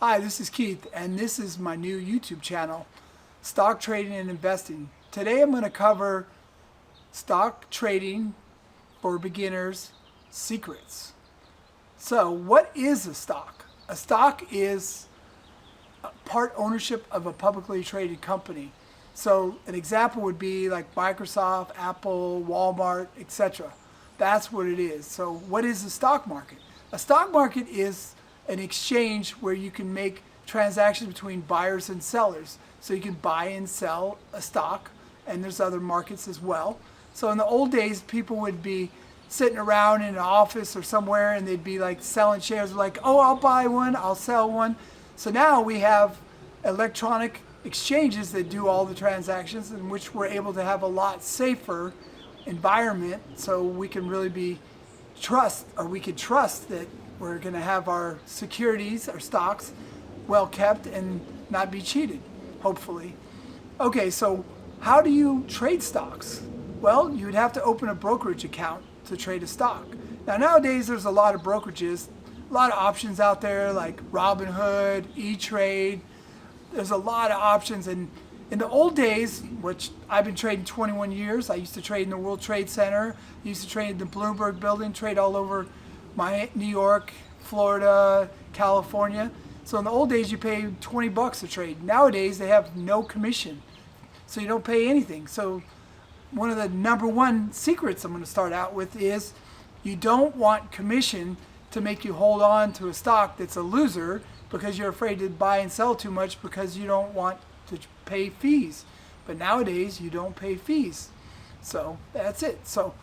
Hi, this is Keith, and this is my new YouTube channel, Stock Trading and Investing. Today I'm going to cover stock trading for beginners secrets. So, what is a stock? A stock is part ownership of a publicly traded company. So, an example would be like Microsoft, Apple, Walmart, etc. That's what it is. So, what is the stock market? A stock market is an exchange where you can make transactions between buyers and sellers. So you can buy and sell a stock, and there's other markets as well. So in the old days, people would be sitting around in an office or somewhere, and they'd be like selling shares, like, oh, I'll buy one, I'll sell one. So now we have electronic exchanges that do all the transactions, in which we're able to have a lot safer environment, so we can really we can trust that we're going to have our securities, our stocks, well kept and not be cheated, hopefully. Okay, so how do you trade stocks? Well, you would have to open a brokerage account to trade a stock. Now, nowadays, there's a lot of brokerages, a lot of options out there like Robinhood, E-Trade. There's a lot of options. And in the old days, which I've been trading 21 years, I used to trade in the World Trade Center, I used to trade in the Bloomberg building, trade all over New York, Florida, California. So in the old days, you paid 20 bucks a trade. Nowadays, they have no commission, so you don't pay anything. So one of the number one secrets I'm going to start out with is you don't want commission to make you hold on to a stock that's a loser because you're afraid to buy and sell too much because you don't want to pay fees. But nowadays, you don't pay fees. So that's it. So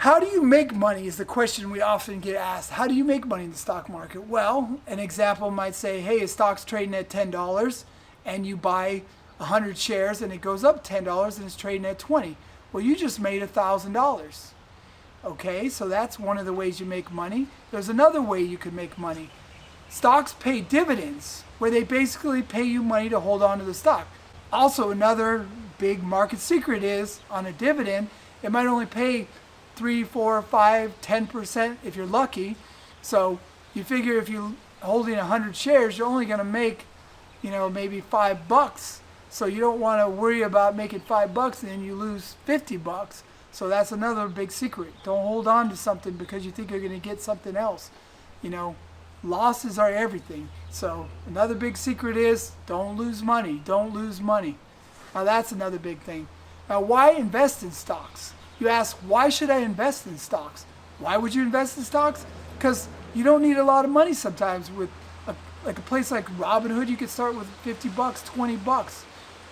how do you make money is the question we often get asked. How do you make money in the stock market? Well, an example might say, hey, a stock's trading at $10 and you buy 100 shares and it goes up $10 and it's trading at 20. Well, you just made $1,000. Okay, so that's one of the ways you make money. There's another way you can make money. Stocks pay dividends, where they basically pay you money to hold on to the stock. Also, another big market secret is on a dividend, it might only pay 3, 4, 5, 10% if you're lucky. So you figure if you're holding 100 shares, you're only going to make, maybe $5. So you don't want to worry about making $5 and then you lose $50. So that's another big secret. Don't hold on to something because you think you're going to get something else. Losses are everything. So another big secret is don't lose money. Don't lose money. Now that's another big thing. Now, why invest in stocks? You ask, why should I invest in stocks? Why would you invest in stocks? Because you don't need a lot of money sometimes. With a place like Robinhood, you could start with 50 bucks, 20 bucks.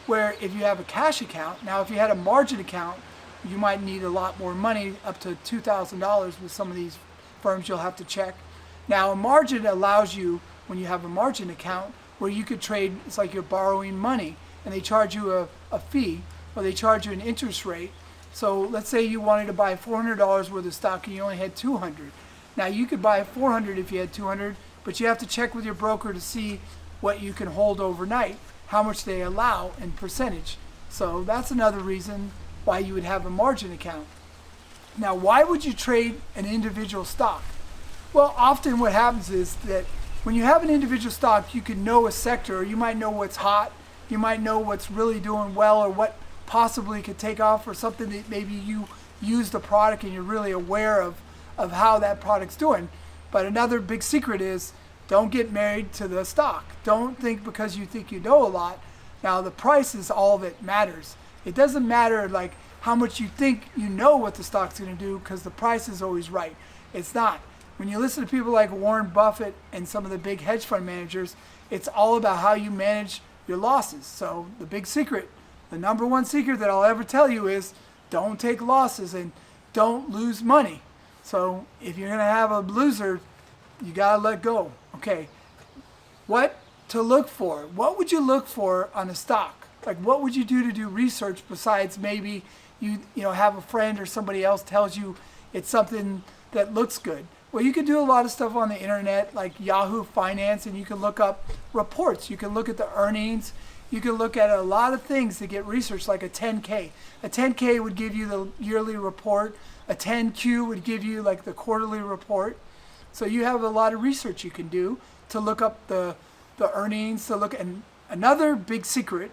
Where if you have a cash account, now if you had a margin account, you might need a lot more money, up to $2,000 with some of these firms you'll have to check. Now, a margin allows you, when you have a margin account, where you could trade, it's like you're borrowing money, and they charge you a fee, or they charge you an interest rate. So let's say you wanted to buy $400 worth of stock and you only had 200. Now you could buy 400 if you had 200, but you have to check with your broker to see what you can hold overnight, how much they allow in percentage. So that's another reason why you would have a margin account. Now, why would you trade an individual stock? Well, often what happens is that when you have an individual stock, you can know a sector, or you might know what's hot, you might know what's really doing well, or what possibly could take off, or something that maybe you use the product and you're really aware of how that product's doing. But another big secret is don't get married to the stock. Don't think because you think you know a lot. Now, the price is all that matters. It doesn't matter like how much you think you know what the stock's going to do, because the price is always right. It's not. When you listen to people like Warren Buffett and some of the big hedge fund managers, it's all about how you manage your losses. So the big secret, the number one secret that I'll ever tell you is don't take losses and don't lose money. So if you're going to have a loser, you got to let go. Okay. What to look for? What would you look for on a stock? Like, what would you do to do research besides maybe you have a friend or somebody else tells you it's something that looks good? Well, you can do a lot of stuff on the internet like Yahoo Finance, and you can look up reports. You can look at the earnings. You can look at a lot of things to get research, like a 10K. A 10K would give you the yearly report. A 10Q would give you like the quarterly report. So you have a lot of research you can do to look up the earnings, and another big secret,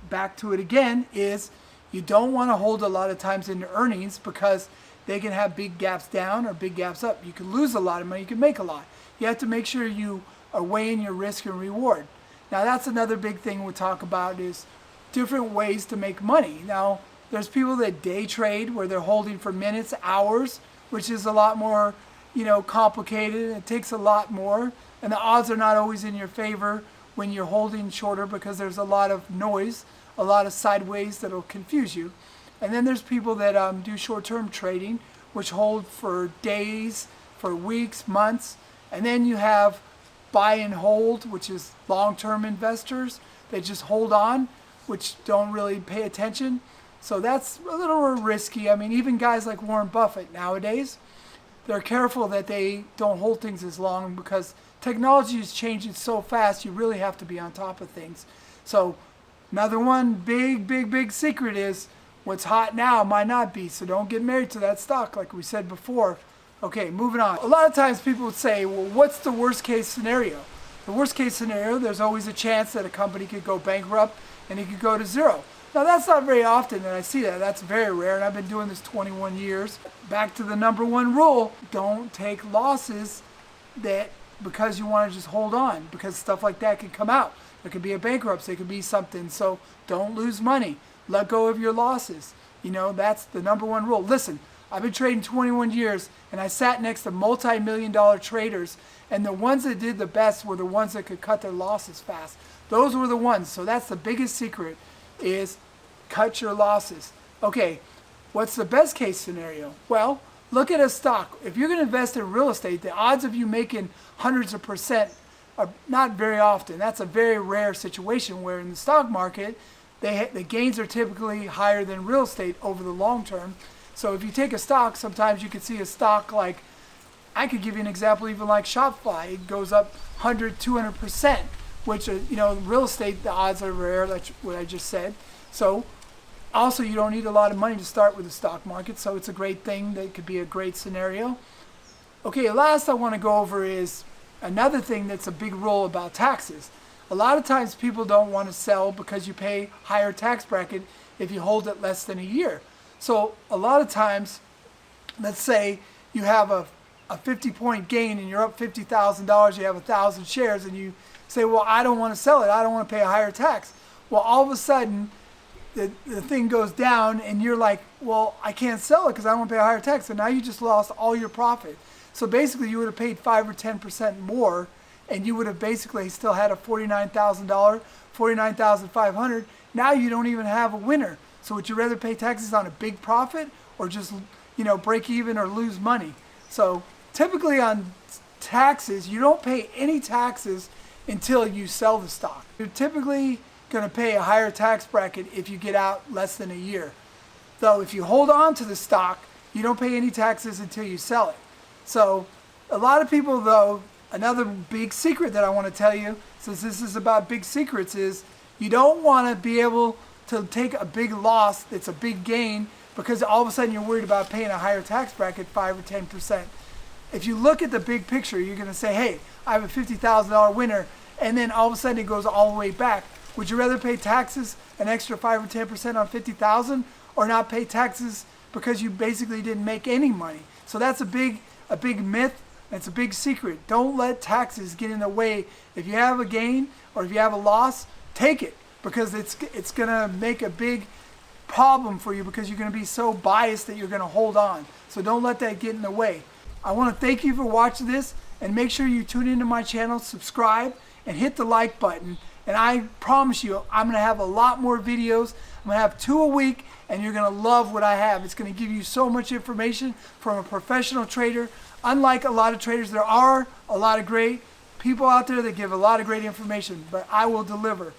back to it again, is you don't want to hold a lot of times into earnings because they can have big gaps down or big gaps up. You can lose a lot of money, you can make a lot. You have to make sure you are weighing your risk and reward. Now that's another big thing we'll talk about, is different ways to make money. Now there's people that day trade where they're holding for minutes, hours, which is a lot more, complicated. It takes a lot more, and the odds are not always in your favor when you're holding shorter because there's a lot of noise, a lot of sideways that'll confuse you. And then there's people that do short-term trading, which hold for days, for weeks, months. And then you have buy and hold, which is long-term investors. They just hold on, which don't really pay attention. So that's a little more risky. I mean, even guys like Warren Buffett nowadays, they're careful that they don't hold things as long because technology is changing so fast, you really have to be on top of things. So another one big secret is what's hot now might not be. So don't get married to that stock like we said before. Okay, moving on. A lot of times people would say, well, what's the worst case scenario? The worst case scenario, there's always a chance that a company could go bankrupt and it could go to zero. Now that's not very often that I see that. That's very rare, and I've been doing this 21 years. Back to the number one rule, don't take losses that because you want to just hold on, because stuff like that can come out. There could be a bankruptcy, it could be something. So don't lose money. Let go of your losses. That's the number one rule. Listen, I've been trading 21 years, and I sat next to multi-million-dollar traders, and the ones that did the best were the ones that could cut their losses fast. Those were the ones. So that's the biggest secret, is cut your losses. Okay, what's the best case scenario? Well, look at a stock. If you're going to invest in real estate, the odds of you making hundreds of percent are not very often. That's a very rare situation, where in the stock market, the gains are typically higher than real estate over the long term. So if you take a stock, sometimes you could see a stock like, I could give you an example, even like Shopify. It goes up 100, 200%, which, real estate, the odds are rare. That's what I just said. So also, you don't need a lot of money to start with the stock market, so it's a great thing. That could be a great scenario. Okay, last I want to go over is another thing that's a big rule about taxes. A lot of times people don't want to sell because you pay higher tax bracket if you hold it less than a year. So a lot of times, let's say you have a 50-point gain and you're up $50,000, you have 1,000 shares, and you say, well, I don't want to sell it. I don't want to pay a higher tax. Well, all of a sudden, the thing goes down and you're like, well, I can't sell it because I don't want to pay a higher tax. And now you just lost all your profit. So basically you would have paid 5 or 10% more, and you would have basically still had a $49,000, $49,500. Now you don't even have a winner. So would you rather pay taxes on a big profit or just, break even or lose money? So typically on taxes, you don't pay any taxes until you sell the stock. You're typically going to pay a higher tax bracket if you get out less than a year. Though if you hold on to the stock, you don't pay any taxes until you sell it. So a lot of people, though, another big secret that I want to tell you, since this is about big secrets, is you don't want to be able to take a big loss that's a big gain because all of a sudden you're worried about paying a higher tax bracket, 5 or 10%. If you look at the big picture, you're going to say, hey, I have a $50,000 winner, and then all of a sudden it goes all the way back. Would you rather pay taxes, an extra 5 or 10% on $50,000, or not pay taxes because you basically didn't make any money? So that's a big myth. It's a big secret. Don't let taxes get in the way. If you have a gain or if you have a loss, take it, because it's going to make a big problem for you because you're going to be so biased that you're going to hold on. So don't let that get in the way. I want to thank you for watching this, and make sure you tune into my channel, subscribe, and hit the like button. And I promise you, I'm going to have a lot more videos. I'm going to have 2 a week, and you're going to love what I have. It's going to give you so much information from a professional trader. Unlike a lot of traders, there are a lot of great people out there that give a lot of great information, but I will deliver.